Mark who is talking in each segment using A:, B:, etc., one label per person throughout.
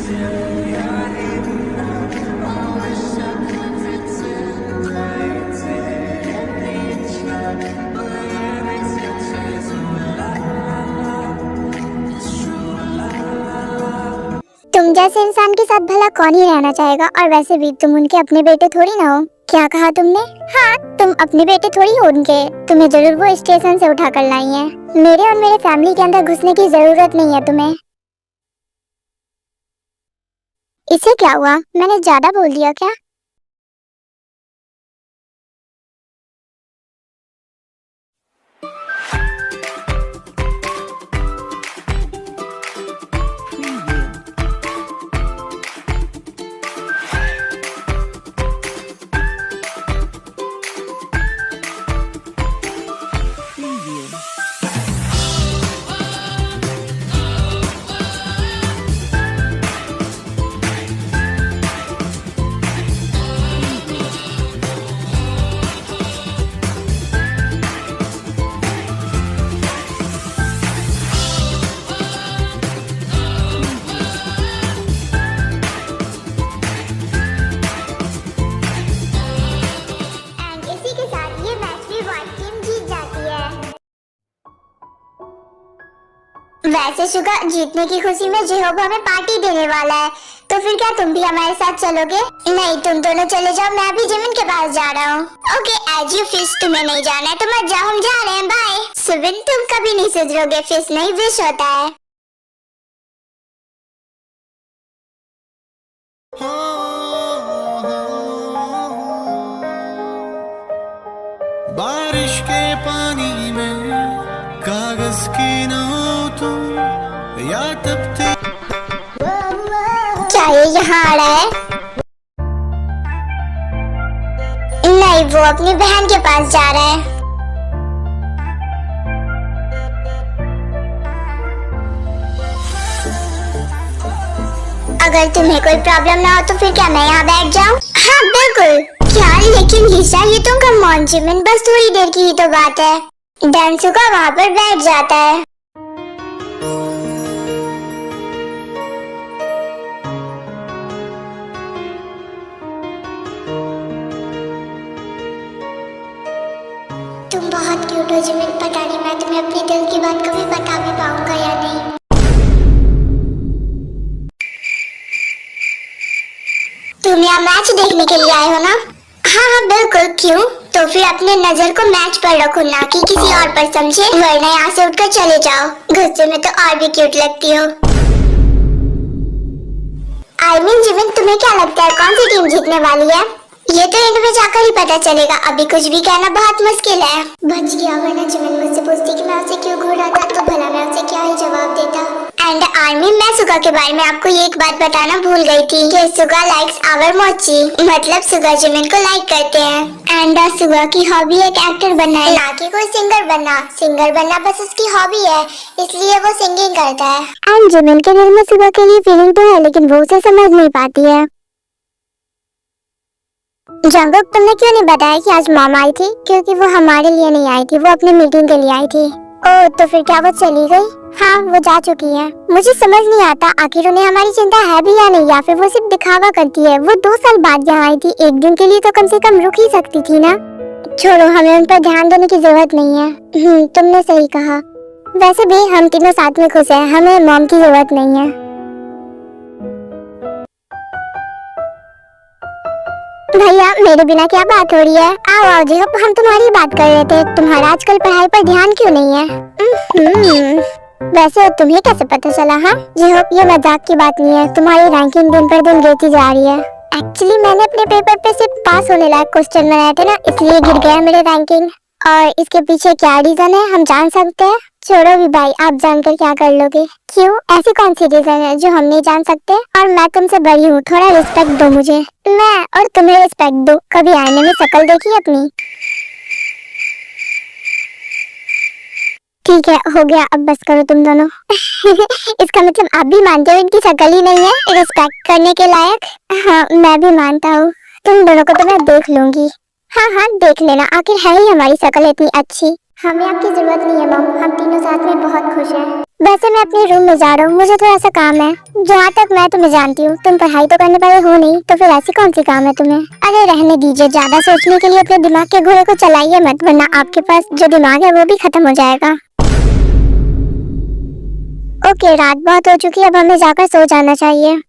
A: तुम जैसे इंसान के साथ भला कौन ही रहना चाहेगा, और वैसे भी तुम उनके अपने बेटे थोड़ी ना हो। क्या कहा तुमने? हाँ, तुम अपने बेटे थोड़ी हो उनके। तुम्हें जरूर वो स्टेशन से उठा कर लाई हैं। मेरे और मेरे फैमिली के अंदर घुसने की जरूरत नहीं है तुम्हें। इसे क्या हुआ? मैंने ज्यादा बोल दिया क्या? वैसे शुगर, जीतने की खुशी में जेहोब हमें पार्टी देने वाला है, तो फिर क्या तुम भी हमारे साथ चलोगे? नहीं, तुम दोनों चले जाओ, मैं भी जिमिन के पास जा रहा हूँ। ओके, एज यू फिश, तुम्हें नहीं जाना है तो मत जाओ, हम जा रहे हैं, बाय। सुबिन, तुम कभी नहीं सुधरोगे, फिश नहीं विश होता है।
B: बारिश के पानी में कागज की नाव तुम या तपती।
A: क्या ये यहाँ आ रहा है? नहीं, वो अपनी बहन के पास जा रहा है। अगर तुम्हें कोई प्रॉब्लम ना हो तो फिर क्या मैं यहाँ बैठ जाऊँ? हाँ बिल्कुल। क्या? लेकिन लिसा, ये तो कम ऑन जिमिन, बस थोड़ी देर की ही तो बात है। डेंसुका वहाँ पर बैठ जाता है। तुम बहुत क्यूट हो जिमिन, पता नहीं मैं तुम्हें अपने दिल की बात कभी बता भी पाऊंगा या नहीं। तुम यहाँ मैच देखने के लिए आए हो ना? हाँ हाँ बिल्कुल, क्यों? तो फिर अपने नजर को मैच पर रखो, ना कि किसी और पर, समझे? वरना यहाँ से उठकर चले जाओ, गुस्से में तो और भी क्यूट लगती हो। आई मीन जिमिन, तुम्हें क्या लगता है कौन सी टीम जीतने वाली है? ये तो एंड में जाकर ही पता चलेगा, अभी कुछ भी कहना बहुत मुश्किल है। बच गया, वरना जिमिन मुझसे पूछती कि मैं उसे क्यों घूर रहा था, तो भला मैं उसे क्या ही जवाब देता। एंड आर्मी, मैं सुगा के बारे में आपको ये एक बात बताना भूल गई थी कि सुगा लाइक्स आवर मोची, मतलब सुगा जिमिन को लाइक करते हैं। एंड सुगा की हॉबी एक एक्टर बनना है, ना कि कोई सिंगर बनना। सिंगर बनना बस उसकी हॉबी है, इसलिए वो सिंगिंग करता है। एंड जिमिन के दिल में सुगा के लिए फीलिंग तो है, लेकिन वो उसे समझ नहीं पाती है। जंगकुक, तुमने क्यों नहीं बताया कि आज मॉम आई थी? क्योंकि वो हमारे लिए नहीं आई थी, वो अपनी मीटिंग के लिए आई थी। ओह, तो फिर क्या वो चली गई? हाँ, वो जा चुकी है। मुझे समझ नहीं आता आखिर उन्हें हमारी चिंता है भी या नहीं, या फिर वो सिर्फ दिखावा करती है। वो 2 साल बाद यहाँ आई थी, एक दिन के लिए तो कम से कम रुक ही सकती थी ना। छोड़ो, हमें उन पर ध्यान देने की जरूरत नहीं है। तुमने सही कहा। वैसे भी हम तीनों साथ में खुश हैं, हमें मॉम की जरूरत नहीं है। भैया, मेरे बिना क्या बात हो रही है? आओ आओ जी, हम तुम्हारी बात कर रहे थे। तुम्हारा आजकल पढ़ाई पर ध्यान क्यों नहीं है? वैसे तुम्हें कैसे पता चला? हाँ जी, ये मजाक की बात नहीं है, तुम्हारी रैंकिंग दिन पर दिन गिरती जा रही है। एक्चुअली मैंने अपने पेपर पे सिर्फ पास होने लायक क्वेश्चन बनाए थे ना, इसलिए गिर गया मेरे रैंकिंग। और इसके पीछे क्या रीजन है हम जान सकते हैं? छोड़ो भी भाई, आप जानकर क्या कर लोगे? क्यों, ऐसी कौन सी रीजन है जो हम नहीं जान सकते? और मैं तुमसे बड़ी हूँ, थोड़ा रिस्पेक्ट दो मुझे। मैं और तुम्हें रिस्पेक्ट दो? कभी आईने में शक्ल देखी अपनी? ठीक है, हो गया, अब बस करो तुम दोनों। इसका मतलब आप भी मानते हो इनकी शक्ल ही नहीं है रिस्पेक्ट करने के लायक? हाँ, मैं भी मानता हूँ। तुम दोनों को तो मैं देख लूंगी। हाँ हाँ, देख लेना, आखिर है ही हमारी शक्ल इतनी अच्छी। हमें आपकी जरूरत नहीं है मॉम, हम तीनों साथ में बहुत खुश हैं। वैसे मैं अपने रूम में जा रहा हूँ, मुझे थोड़ा सा काम है। जहाँ तक मैं तुम्हें जानती हूँ, तुम पढ़ाई तो करने वाले हो नहीं, तो फिर ऐसी कौन सी काम है तुम्हें? अरे रहने दीजिए, ज्यादा सोचने के लिए अपने दिमाग के घोड़े को चलाइए मत, वरना आपके पास जो दिमाग है वो भी खत्म हो जाएगा। ओके, रात बहुत हो चुकी है, अब हमें जाकर सो जाना चाहिए।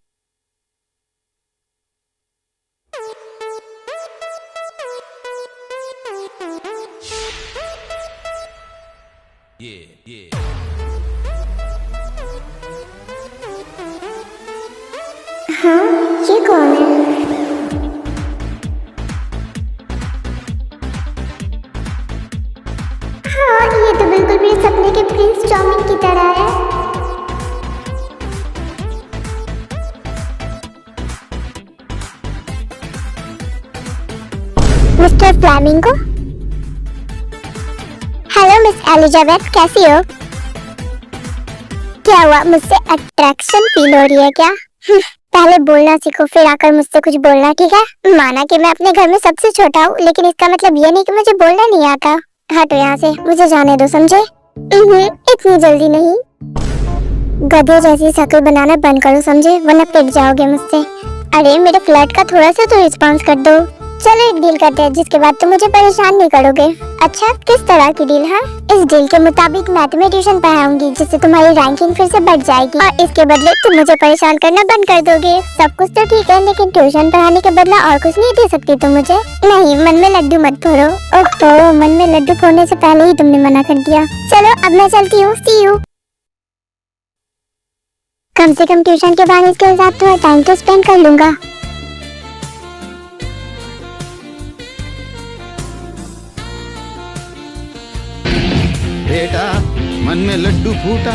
A: हाँ, ये कौन है? हाँ, ये तो बिल्कुल मेरे सपने के प्रिंस चार्मिंग की तरह है। Mister flamingo. Hello miss Elizabeth, कैसी हो? क्या हुआ, मुझसे अट्रैक्शन फील हो रही है क्या? पहले बोलना सीखो, फिर आकर मुझसे कुछ बोलना, ठीक है? माना कि मैं अपने घर में सबसे छोटा हूँ, लेकिन इसका मतलब ये नहीं कि मुझे बोलना नहीं आता। हटो यहाँ से, मुझे जाने दो, समझे? इतनी जल्दी नहीं। गधे जैसी शक्ल बनाना बंद करो, समझे? वरना पिट जाओगे मुझसे। अरे मेरे फ्लर्ट का थोड़ा सा तो रिस्पॉन्स कर दो। चलो एक डील करते हैं, जिसके बाद तुम मुझे परेशान नहीं करोगे। अच्छा, किस तरह की डील है? इस डील के मुताबिक मैं तुम्हें ट्यूशन पढ़ाऊंगी, जिससे तुम्हारी रैंकिंग फिर से बढ़ जाएगी, और इसके बदले तुम मुझे परेशान करना बंद कर दोगे। सब कुछ तो ठीक है, लेकिन ट्यूशन पढ़ाने के बदला और कुछ नहीं दे सकती तुम मुझे? नहीं, मन में लड्डू मत फोड़ो। ओहो, मन में लड्डू फोड़ने से पहले ही तुमने मना कर दिया। चलो अब मैं चलती हूँ, सी यू। कम से कम ट्यूशन के बाद इसके साथ थोड़ा टाइम तो स्पेंड कर लूंगा।
C: बेटा, मन में लड्डू फूटा।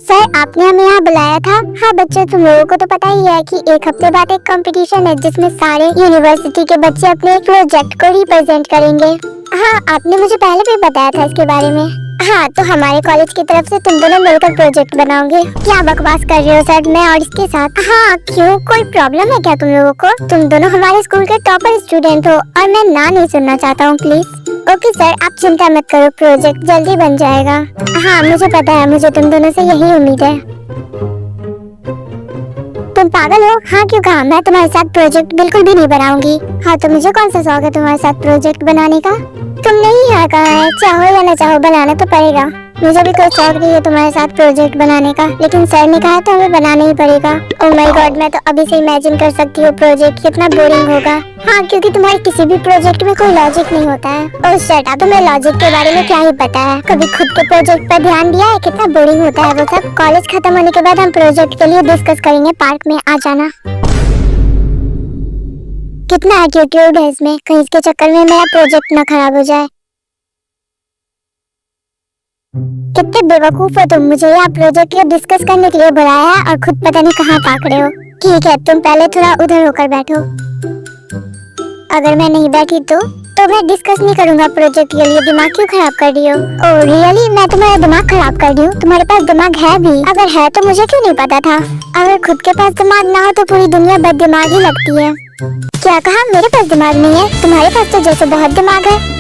A: सर, आपने हमें यहाँ बुलाया था? हाँ बच्चों, तुम लोगों को तो पता ही है कि एक हफ्ते बाद एक कंपटीशन है, जिसमें सारे यूनिवर्सिटी के बच्चे अपने प्रोजेक्ट को रिप्रेजेंट करेंगे। हाँ, आपने मुझे पहले भी बताया था इसके बारे में। हाँ, तो हमारे कॉलेज की तरफ से तुम दोनों मिलकर प्रोजेक्ट बनाओगे। क्या बकवास कर रहे हो सर, मैं और इसके साथ? हाँ, क्यों, कोई प्रॉब्लम है क्या तुम लोगों को? तुम दोनों हमारे स्कूल के टॉपर स्टूडेंट हो, और मैं ना नहीं सुनना चाहता हूँ, प्लीज। ओके सर, आप चिंता मत करो, प्रोजेक्ट जल्दी बन जाएगा। हाँ मुझे पता है, मुझे तुम दोनों से यही उम्मीद है। तुम पागल हो? हाँ क्यों कहा, मैं तुम्हारे साथ प्रोजेक्ट बिल्कुल भी नहीं बनाऊंगी। हाँ तो मुझे कौन सा शौक है तुम्हारे साथ प्रोजेक्ट बनाने का? तुमने ही यहाँ कहा है, चाहो या न चाहो बनाना तो पड़ेगा। मुझे भी कोई शौक नहीं है तुम्हारे साथ प्रोजेक्ट बनाने का, लेकिन सर ने कहा तो हमें बनाना ही पड़ेगा। ओह माय गॉड, मैं तो अभी से इमेजिन कर सकती हूँ प्रोजेक्ट कितना बोरिंग होगा। हाँ, क्योंकि तुम्हारे किसी भी प्रोजेक्ट में कोई लॉजिक नहीं होता है। ओह शट अप, तुम्हें लॉजिक के बारे में क्या ही पता है? कभी खुद के प्रोजेक्ट पर ध्यान दिया है? कितना बोरिंग होता है वो सब। कॉलेज खत्म होने के बाद हम प्रोजेक्ट के लिए डिस्कस करेंगे, पार्क में आ जाना। कितना एटीट्यूड है इसमें, कहीं इसके चक्कर में मेरा प्रोजेक्ट न खराब हो जाए। कितने बेवकूफ हो तुम, मुझे यहाँ प्रोजेक्ट को डिस्कस करने के लिए बुलाया है और खुद पता नहीं कहाँ ताक रहे हो। ठीक है, तुम पहले थोड़ा उधर होकर बैठो। अगर मैं नहीं बैठी तो मैं डिस्कस नहीं करूँगा प्रोजेक्ट के लिए। दिमाग क्यों खराब कर रही हो? ओह रियली, मैं तुम्हारा दिमाग खराब कर रही हूँ? तुम्हारे पास दिमाग है भी? अगर है तो मुझे क्यों नहीं पता था? अगर खुद के पास दिमाग ना हो तो पूरी दुनिया बददिमाग ही लगती है। क्या कहा, मेरे पास दिमाग नहीं है? तुम्हारे पास तो जैसे बहुत दिमाग है।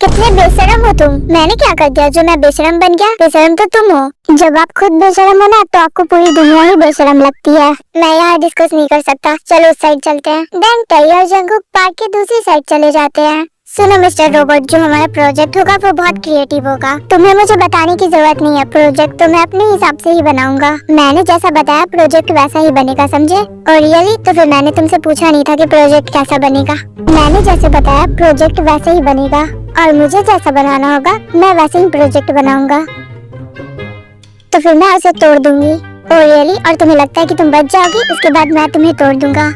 A: कितने बेशरम हो तुम। मैंने क्या कर दिया जो मैं बेशरम बन गया? बेशरम तो तुम हो। जब आप खुद बेशरम हो ना, तो आपको पूरी दुनिया ही बेशरम लगती है। मैं यहाँ डिस्कस नहीं कर सकता, चलो उस साइड चलते हैं। देन टई और जंगकुक पार्क के दूसरी साइड चले जाते हैं। सुनो मिस्टर रोबोट, जो हमारा प्रोजेक्ट होगा वो बहुत क्रिएटिव होगा। तुम्हें मुझे बताने की जरूरत नहीं है, प्रोजेक्ट तो मैं अपने हिसाब से ही बनाऊंगा। मैंने जैसा बताया प्रोजेक्ट वैसा ही बनेगा, समझे? और रियली, तो फिर मैंने तुमसे पूछा नहीं था कि प्रोजेक्ट कैसा बनेगा। मैंने जैसे बताया प्रोजेक्ट वैसे ही बनेगा, और मुझे जैसा बनाना होगा मैं वैसे ही प्रोजेक्ट बनाऊंगा। तो फिर मैं उसे तोड़ दूंगी। ओ रियली, और तुम्हें लगता है कि तुम बच जाओगी? उसके बाद मैं तुम्हें तोड़ दूंगा।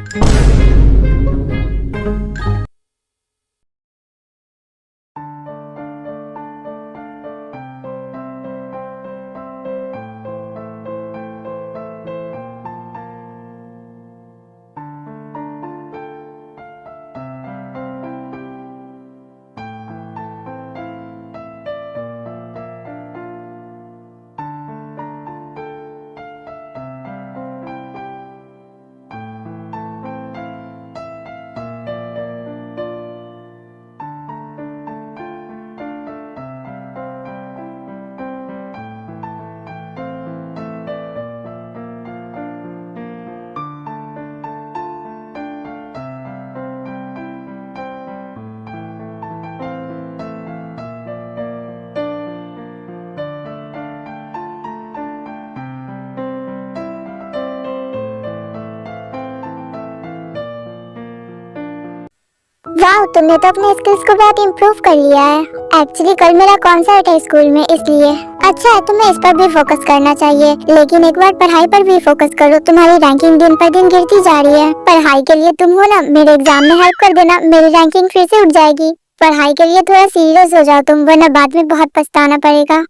A: वाह, तुमने तो अपने स्किल्स को बहुत इम्प्रूव कर लिया है। एक्चुअली कल मेरा कॉन्सर्ट है स्कूल में, इसलिए। अच्छा है, तुम्हें इस पर भी फोकस करना चाहिए, लेकिन एक बार पढ़ाई पर भी फोकस करो। तुम्हारी रैंकिंग दिन पर दिन गिरती जा रही है। पढ़ाई के लिए तुम हो ना, मेरे एग्जाम में हेल्प कर देना, मेरी रैंकिंग फिर से उठ जाएगी। पढ़ाई के लिए थोड़ा सीरियस हो जाओ तुम, वरना बाद में बहुत पछताना पड़ेगा।